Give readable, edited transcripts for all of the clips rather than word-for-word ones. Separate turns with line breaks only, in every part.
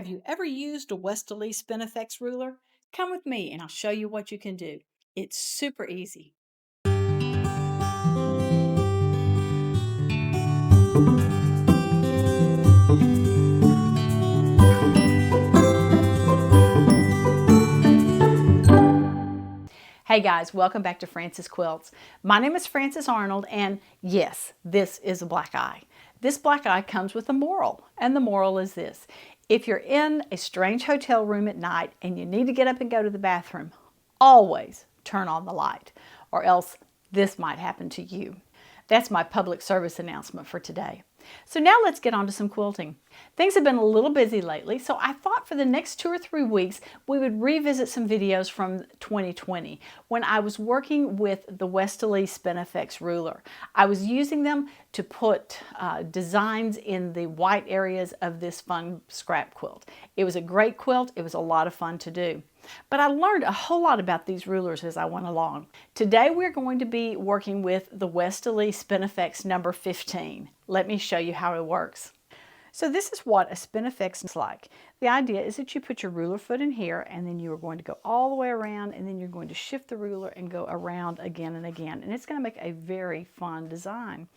Have you ever used a Westalee Spin-E-Fex ruler? Come with me and I'll show you what you can do. It's super easy. Hey guys, welcome back to Frances Quilts. My name is Frances Arnold, and yes, this is a black eye. This black eye comes with a moral, and the moral is this. If you're in a strange hotel room at night and you need to get up and go to the bathroom, always turn on the light, or else this might happen to you. That's my public service announcement for today. So now let's get on to some quilting. Things have been a little busy lately, so I thought for the next 2 or 3 weeks we would revisit some videos from 2020 when I was working with the Westalee Spin-E-Fex Ruler. I was using them to put designs in the white areas of this fun scrap quilt. It was a great quilt. It was a lot of fun to do. But I learned a whole lot about these rulers as I went along. Today we're going to be working with the Westalee Spin-E-Fex number 15. Let me show you how it works. So this is what a Spin-E-Fex is like. The idea is that you put your ruler foot in here, and then you are going to go all the way around, and then you're going to shift the ruler and go around again and again. And it's going to make a very fun design.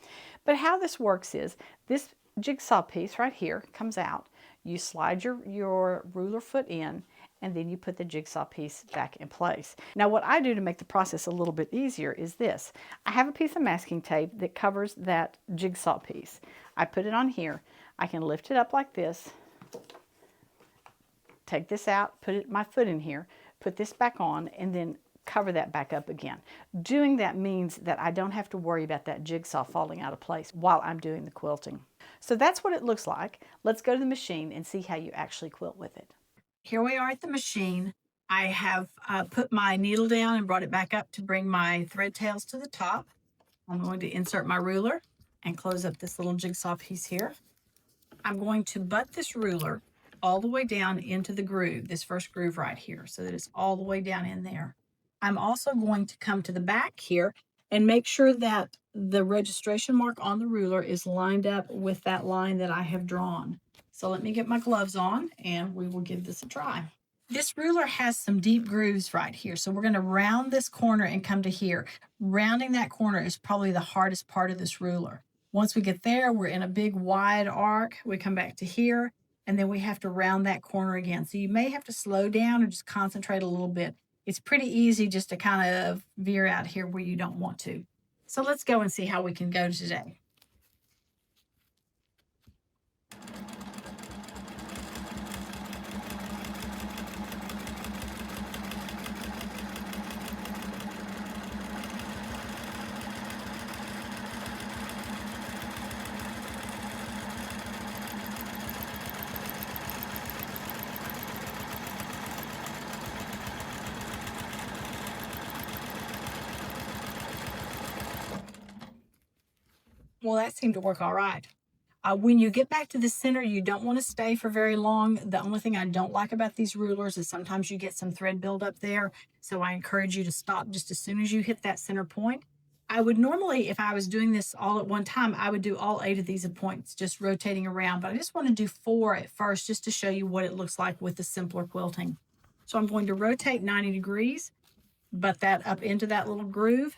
But how this works is this jigsaw piece right here comes out. You slide your ruler foot in, and then you put the jigsaw piece back in place. Now what I do to make the process a little bit easier is this. I have a piece of masking tape that covers that jigsaw piece. I put it on here. I can lift it up like this, take this out, put my foot in here, put this back on, and then cover that back up again. Doing that means that I don't have to worry about that jigsaw falling out of place while I'm doing the quilting. So that's what it looks like. Let's go to the machine and see how you actually quilt with it. Here we are at the machine. I have put my needle down and brought it back up to bring my thread tails to the top. I'm going to insert my ruler and close up this little jigsaw piece here. I'm going to butt this ruler all the way down into the groove, this first groove right here, so that it's all the way down in there. I'm also going to come to the back here and make sure that the registration mark on the ruler is lined up with that line that I have drawn. So let me get my gloves on and we will give this a try. This ruler has some deep grooves right here. So we're going to round this corner and come to here. Rounding that corner is probably the hardest part of this ruler. Once we get there, we're in a big wide arc. We come back to here and then we have to round that corner again. So you may have to slow down or just concentrate a little bit. It's pretty easy just to kind of veer out here where you don't want to. So let's go and see how we can go today. Well, that seemed to work all right. When you get back to the center, you don't want to stay for very long. The only thing I don't like about these rulers is sometimes you get some thread buildup there. So I encourage you to stop just as soon as you hit that center point. I would normally, if I was doing this all at one time, I would do all 8 of these points, just rotating around. But I just want to do 4 at first, just to show you what it looks like with the simpler quilting. So I'm going to rotate 90 degrees, butt that up into that little groove.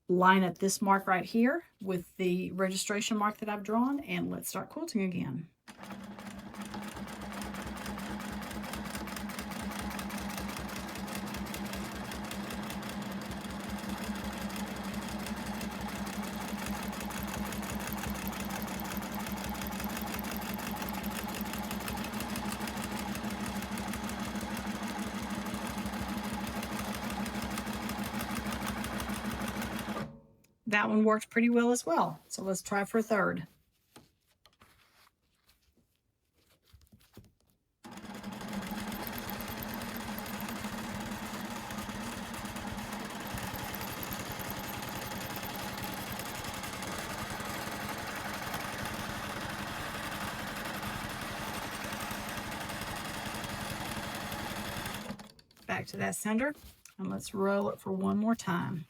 Line up this mark right here with the registration mark that I've drawn, and let's start quilting again. That one worked pretty well as well. So let's try for a third. Back to that center, and let's roll it for one more time.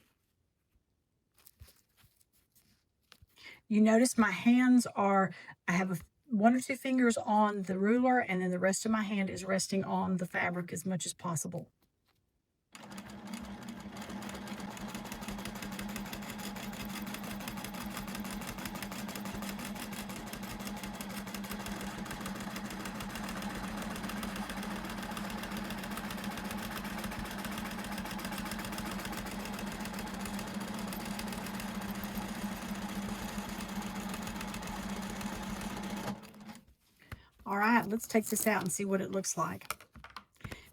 You notice my hands are, I have 1 or 2 fingers on the ruler, and then the rest of my hand is resting on the fabric as much as possible. All right, let's take this out and see what it looks like.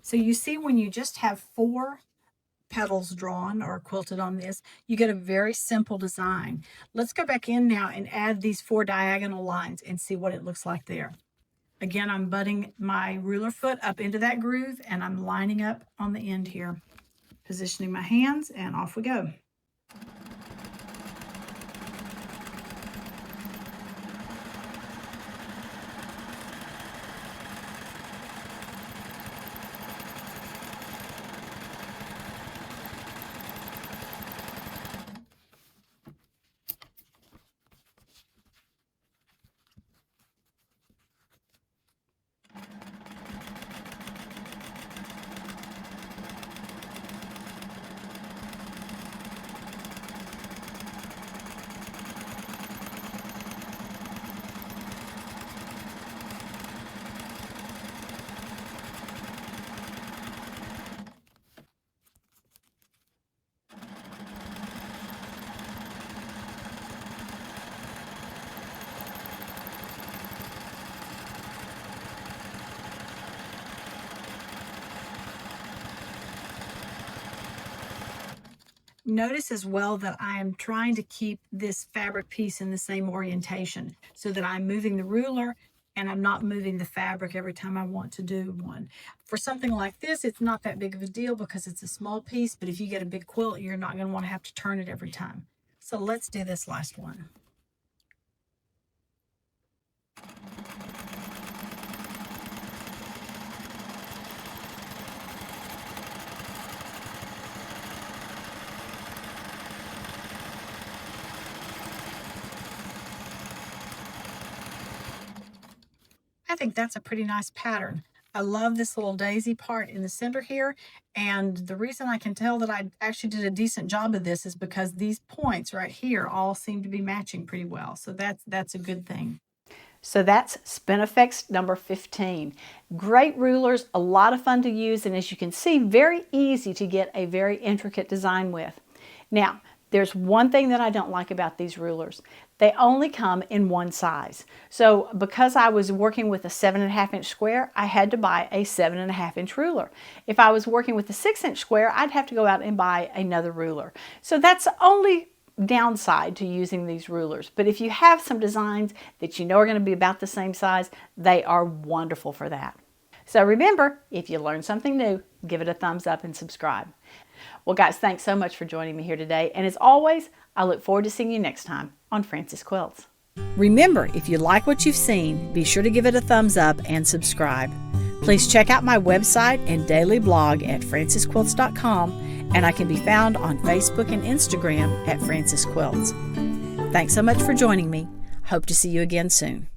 So you see, when you just have 4 petals drawn or quilted on this, you get a very simple design. Let's go back in now and add these 4 diagonal lines and see what it looks like there. Again, I'm butting my ruler foot up into that groove, and I'm lining up on the end here, positioning my hands, and off we go. Notice as well that I am trying to keep this fabric piece in the same orientation so that I'm moving the ruler and I'm not moving the fabric every time I want to do one. For something like this, it's not that big of a deal because it's a small piece, but if you get a big quilt, you're not going to want to have to turn it every time. So let's do this last one. I think that's a pretty nice pattern. I love this little daisy part in the center here, and the reason I can tell that I actually did a decent job of this is because these points right here all seem to be matching pretty well, so that's a good thing. So that's Spin-E-Fex number 15. Great rulers, a lot of fun to use, and as you can see, very easy to get a very intricate design with. Now, there's one thing that I don't like about these rulers. They only come in one size. So because I was working with a 7.5-inch square, I had to buy a 7.5-inch ruler. If I was working with a 6-inch square, I'd have to go out and buy another ruler. So that's the only downside to using these rulers. But if you have some designs that you know are going to be about the same size, they are wonderful for that. So remember, if you learned something new, give it a thumbs up and subscribe. Well, guys, thanks so much for joining me here today. And as always, I look forward to seeing you next time on Frances Quilts. Remember, if you like what you've seen, be sure to give it a thumbs up and subscribe. Please check out my website and daily blog at francesquilts.com, and I can be found on Facebook and Instagram at Frances Quilts. Thanks so much for joining me. Hope to see you again soon.